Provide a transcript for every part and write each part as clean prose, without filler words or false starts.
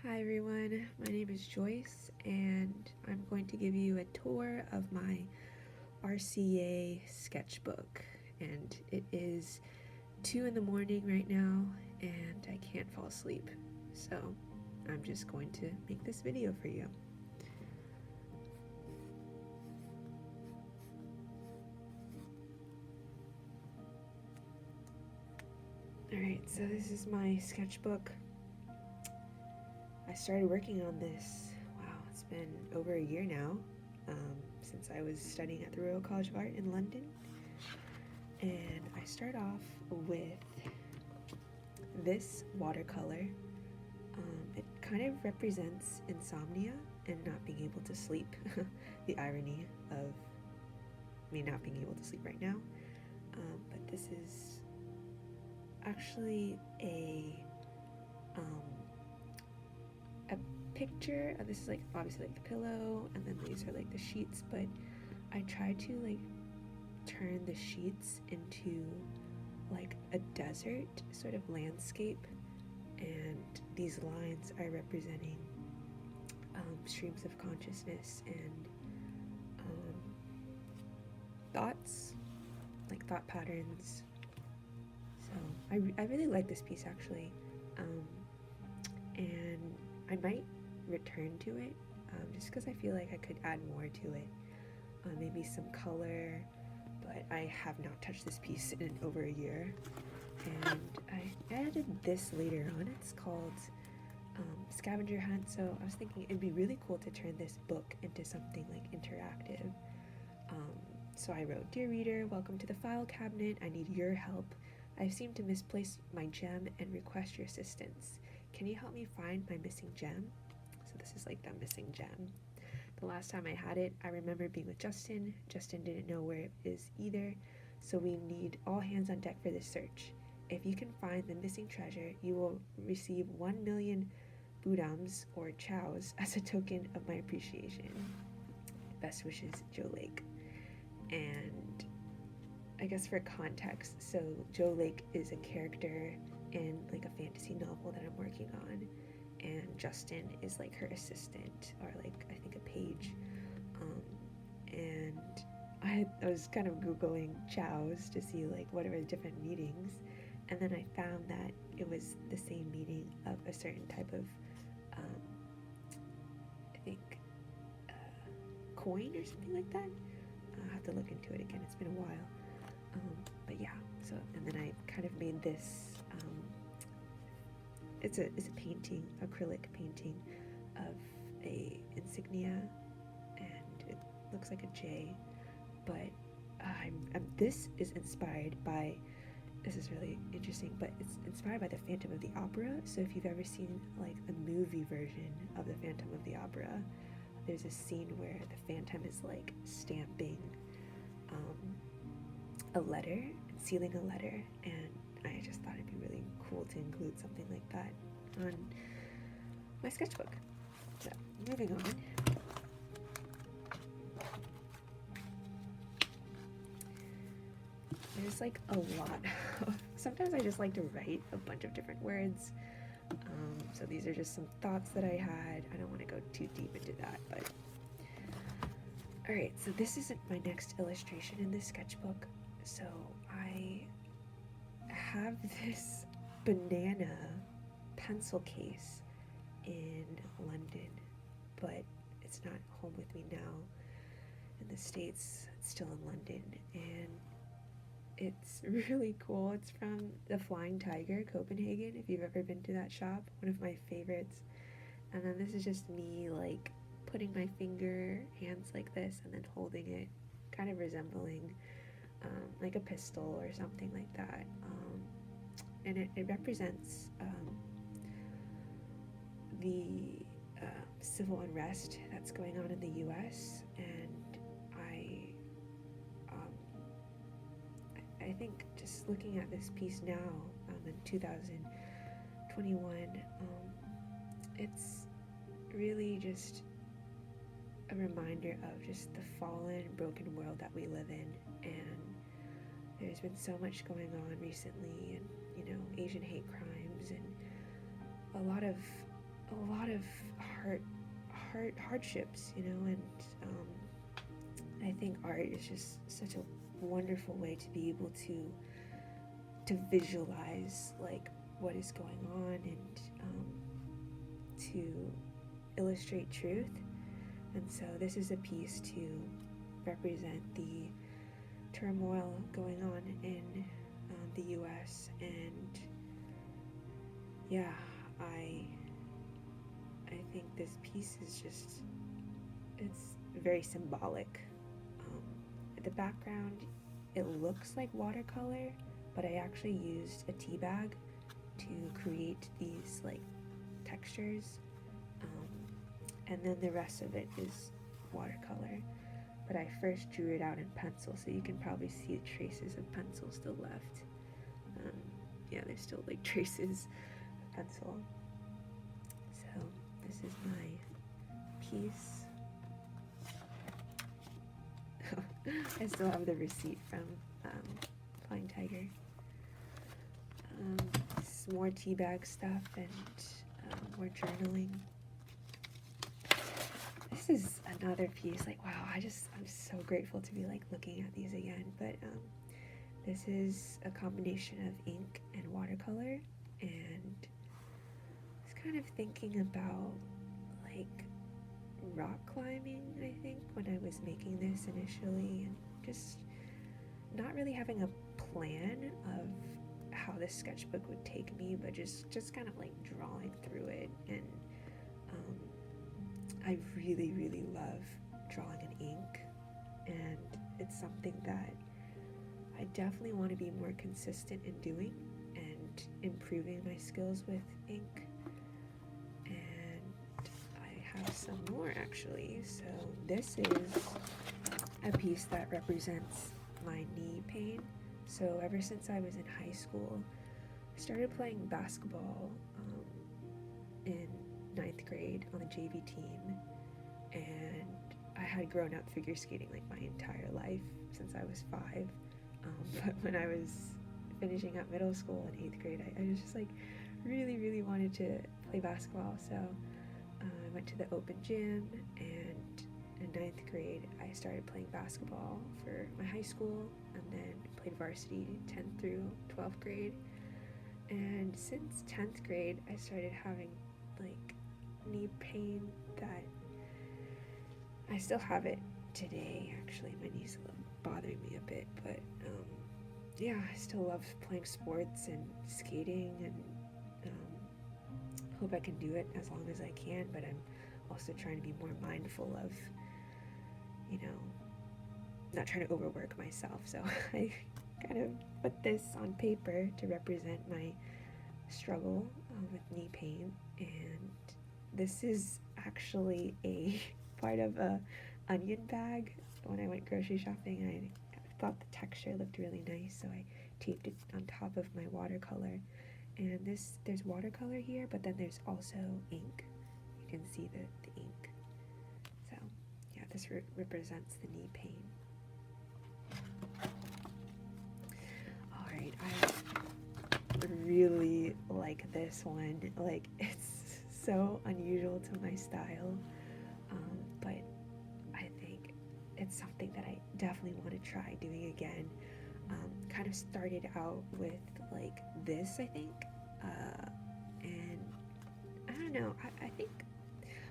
Hi everyone, my name is Joyce and I'm going to give you a tour of my RCA sketchbook. And it is 2 in the morning right now and I can't fall asleep. So I'm just going to make this video for you. Alright, so this is my sketchbook. I started working on this, wow, it's been over a year now, since I was studying at the Royal College of Art in London. And I start off with this watercolor. It kind of represents insomnia and not being able to sleep. The irony of me not being able to sleep right now. But this is actually a picture. This is like obviously like the pillow, and then these are like the sheets. But I try to like turn the sheets into like a desert sort of landscape, and these lines are representing streams of consciousness and thoughts, like thought patterns. So I really like this piece actually, and I might return to it just because I feel like I could add more to it, maybe some color, but I have not touched this piece in over a year. And I added this later on. It's called Scavenger Hunt, so I was thinking it'd be really cool to turn this book into something like interactive. So I wrote, "Dear reader, welcome to the file cabinet. I need your help. I've seemed to misplace my gem and request your assistance. Can you help me find my missing gem?" So this is like the missing gem. The last time I had it, I remember being with Justin. Justin didn't know where it is either, so we need all hands on deck for this search. If you can find the missing treasure, you will receive 1 million budams or chows as a token of my appreciation. Best wishes, Joe Lake. And I guess for context, so Joe Lake is a character in like a fantasy novel that I'm working on, and Justin is like her assistant, or like I think a page. And I was kind of googling chows to see like what are the different meanings, and then I found that it was the same meaning of a certain type of I think coin or something like that. I'll have to look into it again, it's been a while. But yeah, so, and then I kind of made this, it's a painting, acrylic painting of a insignia, and it looks like a J, but this is inspired by, this is really interesting, but it's inspired by the Phantom of the Opera. So if you've ever seen like the movie version of the Phantom of the Opera, there's a scene where the Phantom is like stamping a letter and sealing a letter, and I just thought it'd be really cool to include something like that on my sketchbook. So moving on. There's like a lot of, sometimes I just like to write a bunch of different words. So these are just some thoughts that I had. I don't want to go too deep into that, but alright, so this isn't my next illustration in this sketchbook. So I have this banana pencil case in London, but it's not home with me now. In the States, it's still in London, and it's really cool. It's from the Flying Tiger, Copenhagen, if you've ever been to that shop, one of my favorites. And then this is just me like putting my hands like this and then holding it, kind of resembling like a pistol or something like that. And it represents the civil unrest that's going on in the US, and I think just looking at this piece now in 2021, it's really just a reminder of just the fallen, broken world that we live in. And there's been so much going on recently, and Asian hate crimes, and a lot of a lot of hardships, you know, and I think art is just such a wonderful way to be able to visualize like what is going on and to illustrate truth. And so this is a piece to represent the turmoil going on in the US, and yeah, I think this piece is just, it's very symbolic. The background, it looks like watercolor, but I actually used a tea bag to create these like textures, and then the rest of it is watercolor. But I first drew it out in pencil, so you can probably see the traces of pencil still left. Yeah, there's still like traces of pencil. So this is my piece. I still have the receipt from Flying Tiger. Some more tea bag stuff and more journaling. This is another piece, like wow, I'm so grateful to be like looking at these again. But this is a combination of ink and watercolor, and I was kind of thinking about like rock climbing, I think, when I was making this initially, and just not really having a plan of how this sketchbook would take me, but just kind of like drawing through it. And I really, really love drawing in ink, and it's something that I definitely want to be more consistent in doing and improving my skills with ink. And I have some more actually. So this is a piece that represents my knee pain. So ever since I was in high school, I started playing basketball in 9th grade on the JV team, and I had grown up figure skating like my entire life since I was 5. But when I was finishing up middle school in 8th grade, I was just like really, really wanted to play basketball. So I went to the open gym, and in 9th grade I started playing basketball for my high school, and then played varsity 10th through 12th grade. And since 10th grade I started having like knee pain that I still have it today. Actually, my knee's bothering me a bit, but yeah, I still love playing sports and skating, and hope I can do it as long as I can. But I'm also trying to be more mindful of, you know, not trying to overwork myself. So I kind of put this on paper to represent my struggle with knee pain. And this is actually a part of a onion bag. When I went grocery shopping, I thought the texture looked really nice, so I taped it on top of my watercolor. And there's watercolor here, but then there's also ink. You can see the ink. So yeah, this represents the knee pain. Alright, I really like this one. Like, it's so unusual to my style, but I think it's something that I definitely want to try doing again. Kind of started out with like this, I think, and I don't know, I think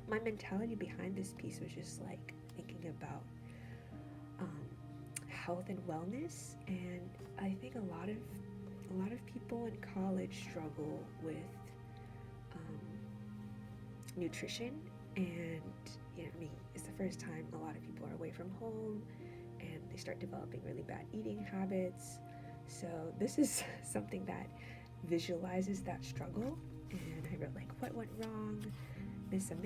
my mentality behind this piece was just like thinking about health and wellness. And I think a lot of people in college struggle with nutrition, and you know, I mean, it's the first time a lot of people are away from home, and they start developing really bad eating habits. So this is something that visualizes that struggle, and I wrote like what went wrong, miss, and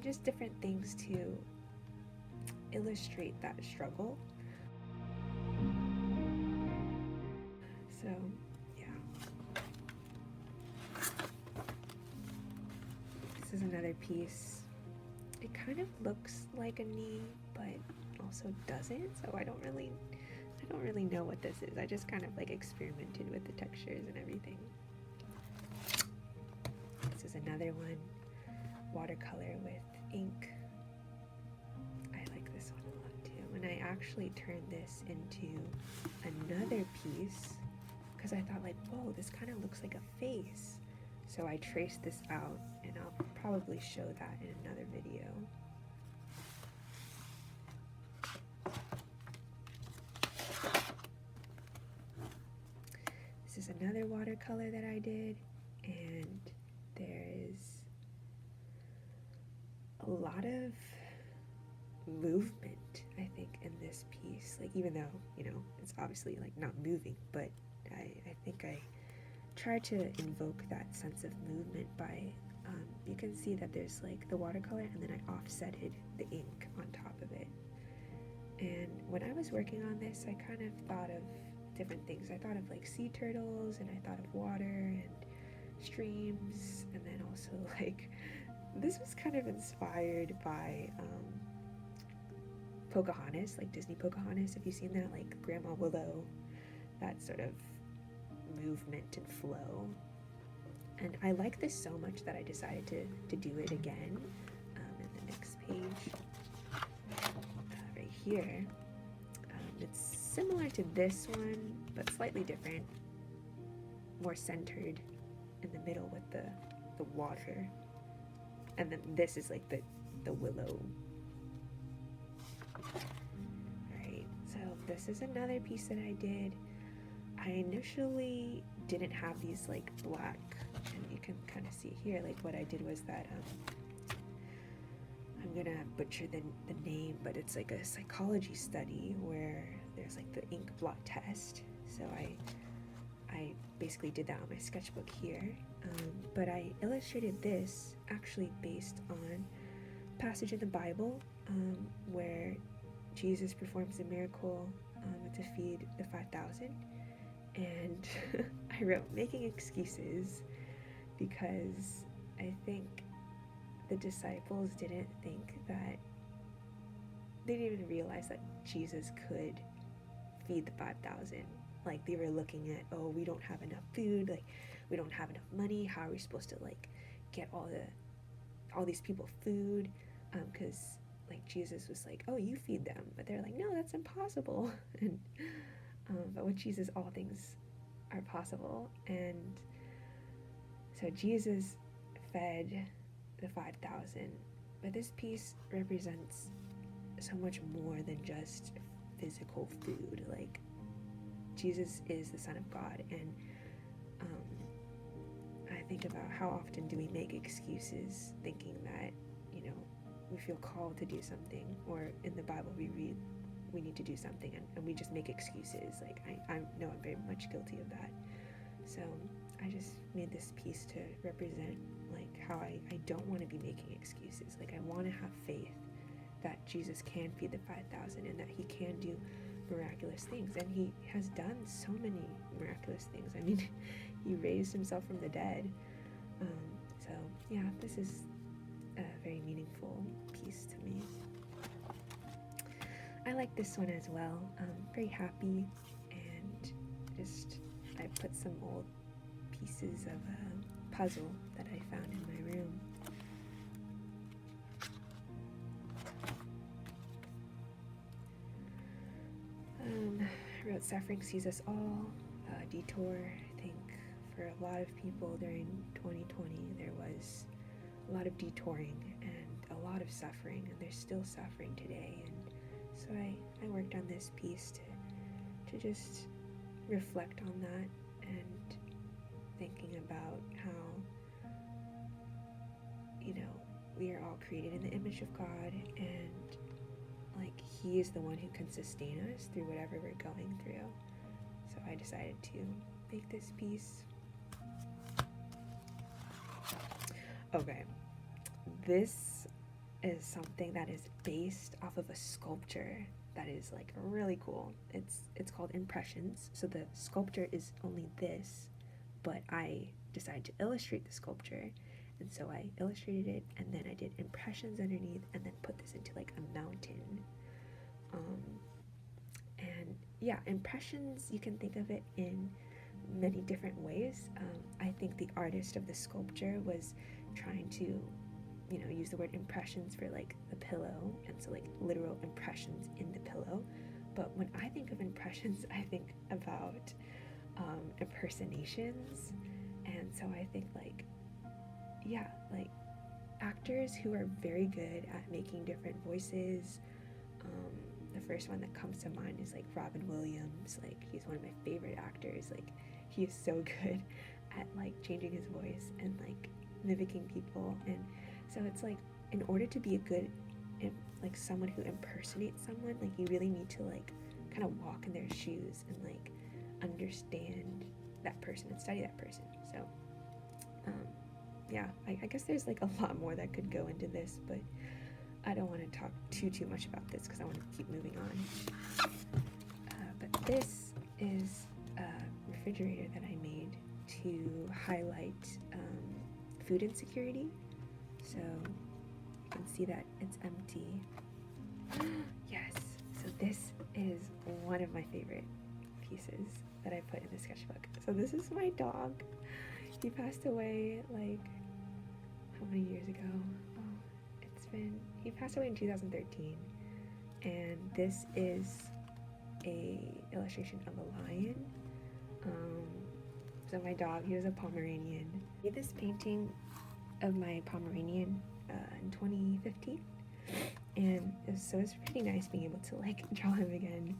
just different things to illustrate that struggle. So yeah, this is another piece. It kind of looks like a knee, but also doesn't, so I don't really know what this is. I just kind of like experimented with the textures and everything. another one, watercolor with ink. I like this one a lot too. And I actually turned this into another piece because I thought like, whoa, this kind of looks like a face. So I traced this out, and I'll probably show that in another video. This is another watercolor that I did, and there is a lot of movement, I think, in this piece. Like, even though, you know, it's obviously like not moving, but I think I try to invoke that sense of movement by, you can see that there's like the watercolor, and then I offsetted the ink on top of it. And when I was working on this, I kind of thought of different things. I thought of like sea turtles, and I thought of water and streams, and then also like, this was kind of inspired by Pocahontas, like Disney Pocahontas, if you've seen that, like Grandma Willow, that sort of movement and flow. And I like this so much that I decided to do it again in the next page. Right here, it's similar to this one, but slightly different, more centered in the middle with the water. And then this is like the willow. Alright, so this is another piece that I did. I initially didn't have these like black, and you can kind of see here, like what I did was that, I'm gonna butcher the name, but it's like a psychology study where there's like the ink blot test. So I basically did that on my sketchbook here, but I illustrated this actually based on a passage in the Bible where Jesus performs a miracle to feed the 5,000, and I wrote making excuses because I think the disciples didn't even realize that Jesus could feed the 5,000. Like, they were looking at, oh, we don't have enough food, like we don't have enough money, how are we supposed to like get all these people food, because like Jesus was like, oh, you feed them, but they're like, no, that's impossible. And but with Jesus all things are possible. And so Jesus fed the 5,000, but this piece represents so much more than just physical food. Like, Jesus is the Son of God, and I think about how often do we make excuses thinking that, you know, we feel called to do something, or in the Bible we read we need to do something, and we just make excuses. Like, I know I'm very much guilty of that. So I just made this piece to represent like how I don't want to be making excuses. Like, I want to have faith that Jesus can feed the 5,000 and that he can do miraculous things, and he has done so many miraculous things. I mean, he raised himself from the dead. So yeah, this is a very meaningful piece to me. I like this one as well. Very happy, and just I put some old pieces of a puzzle that I found in my room. I wrote suffering sees us all. Detour. I think for a lot of people during 2020 there was a lot of detouring and a lot of suffering, and there's still suffering today. And so I worked on this piece to just reflect on that, and thinking about how, you know, we are all created in the image of God, and like, he is the one who can sustain us through whatever we're going through. So I decided to make this piece. Okay, this is something that is based off of a sculpture that is like really cool. It's called Impressions. So the sculpture is only this, but I decided to illustrate the sculpture, and so I illustrated it, and then I did impressions underneath, and then put this into like a mountain. And yeah, impressions, you can think of it in many different ways. I think the artist of the sculpture was trying to, you know, use the word impressions for like the pillow, and so like literal impressions in the pillow. But when I think of impressions, I think about impersonations. And so I think like, yeah, like actors who are very good at making different voices. The first one that comes to mind is like Robin Williams. Like, he's one of my favorite actors. Like, he is so good at like changing his voice and like mimicking people. And so it's like, in order to be a good like someone who impersonates someone, like you really need to like kind of walk in their shoes and like understand that person and study that person. So yeah, I guess there's like a lot more that could go into this, but I don't want to talk too much about this because I want to keep moving on. But this is a refrigerator that I made to highlight food insecurity. So you can see that it's empty. Yes, so this is one of my favorite pieces that I put in the sketchbook. So this is my dog. He passed away like, how many years ago? He passed away in 2013, and this is a illustration of a lion. So my dog, he was a Pomeranian. I made this painting of my Pomeranian in 2015, and so it's pretty nice being able to like draw him again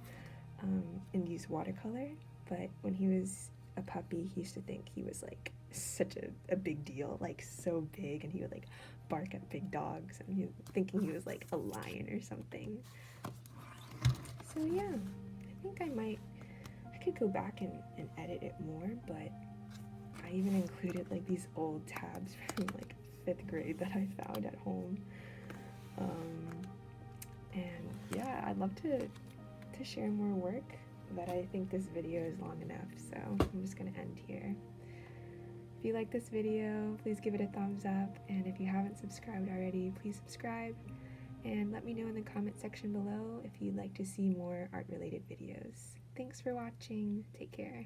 and use watercolor. But when he was a puppy, he used to think he was like such a big deal, like so big, and he would like bark at big dogs, and he was thinking he was like a lion or something. So yeah, I think I could go back and edit it more, but I even included like these old tabs from like 5th grade that I found at home. And yeah, I'd love to share more work, but I think this video is long enough, so I'm just gonna end here. If you like this video, please give it a thumbs up, and if you haven't subscribed already, please subscribe, and let me know in the comment section below if you'd like to see more art-related videos. Thanks for watching. Take care.